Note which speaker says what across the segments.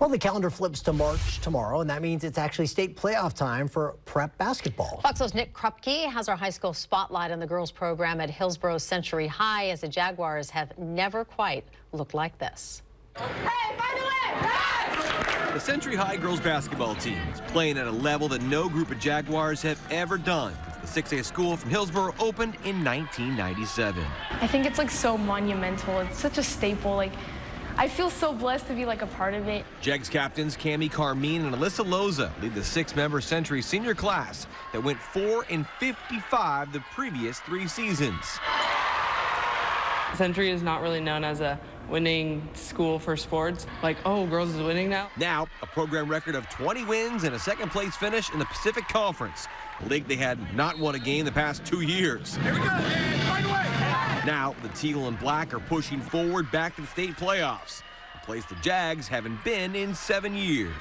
Speaker 1: Well, the calendar flips to March tomorrow, and that means it's actually state playoff time for prep basketball.
Speaker 2: Fox 's Nick Krupke has our high school spotlight on the girls program at Hillsborough Century High, as the Jaguars have never quite looked like this.
Speaker 3: Hey, by the way!
Speaker 4: The Century High girls basketball team is playing at a level that no group of Jaguars have ever done. The 6A school from Hillsborough opened in 1997.
Speaker 5: I think it's like so monumental. It's such a staple. I feel so blessed to be a part of it.
Speaker 4: Jags captains Cami Carmine and Alyssa Loza lead the 6-member Century senior class that went 4-55 the previous 3 seasons.
Speaker 6: Century is not really known as a winning school for sports. Oh, girls is winning now?
Speaker 4: Now, a program record of 20 wins and a second-place finish in the Pacific Conference, a league they had not won a game the past 2 years.
Speaker 3: Here we go, find a way!
Speaker 4: Now, the teal and black are pushing forward back to the state playoffs, a place the Jags haven't been in 7 years.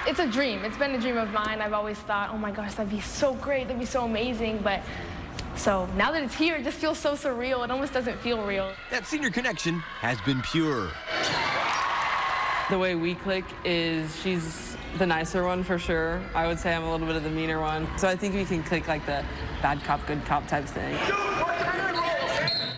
Speaker 5: It's a dream. It's been a dream of mine. I've always thought, oh my gosh, that'd be so great. That'd be so amazing. So now that it's here, it just feels so surreal. It almost doesn't feel real.
Speaker 4: That senior connection has been pure.
Speaker 6: The way we click is she's the nicer one for sure. I would say I'm a little bit of the meaner one. So I think we can click like the bad cop, good cop type thing.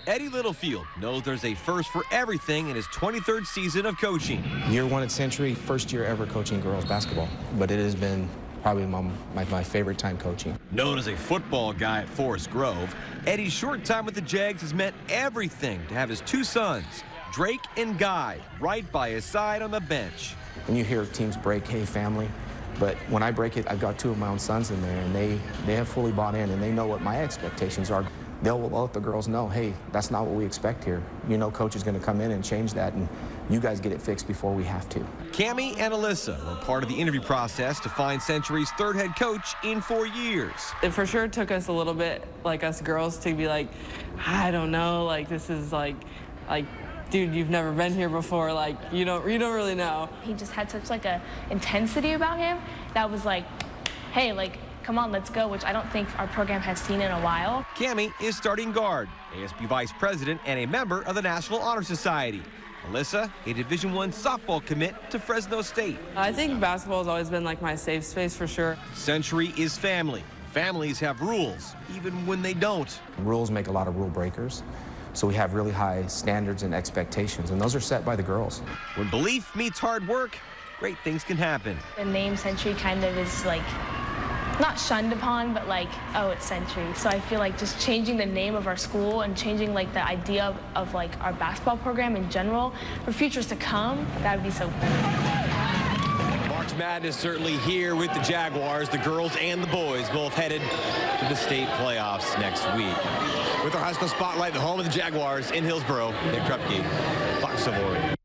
Speaker 4: Eddie Littlefield knows there's a first for everything in his 23rd season of coaching.
Speaker 7: Year 1 at Century, first year ever coaching girls basketball. But it has been probably my favorite time coaching.
Speaker 4: Known as a football guy at Forest Grove, Eddie's short time with the Jags has meant everything to have his 2 sons, Drake and Guy, right by his side on the bench.
Speaker 7: When you hear teams break, hey, family, but when I break it, I've got 2 of my own sons in there, and they have fully bought in, and they know what my expectations are. They'll let the girls know, hey, that's not what we expect here. You know coach is going to come in and change that, and you guys get it fixed before we have to.
Speaker 4: Cami and Alyssa were part of the interview process to find Century's 3rd head coach in 4 years.
Speaker 6: It for sure took us a little bit, us girls, to be I don't know, this is dude, you've never been here before, you don't really know.
Speaker 5: He just had such a intensity about him that was hey, come on, let's go, which I don't think our program has seen in a while.
Speaker 4: Cami is starting guard, ASB vice president, and a member of the National Honor Society. Alyssa, a Division I softball commit to Fresno State.
Speaker 6: I think basketball has always been my safe space for sure.
Speaker 4: Century is family. Families have rules, even when they don't.
Speaker 7: Rules make a lot of rule breakers. So we have really high standards and expectations, and those are set by the girls.
Speaker 4: When belief meets hard work, great things can happen.
Speaker 5: The name Century kind of is not shunned upon, but oh, it's Century. So I feel just changing the name of our school and changing the idea of our basketball program in general for futures to come, that would be so cool.
Speaker 4: March Madness certainly here with the Jaguars. The girls and the boys both headed to the state playoffs next week. With our high school spotlight, the home of the Jaguars in Hillsborough, Nick Krupke, Fox 's Oregon.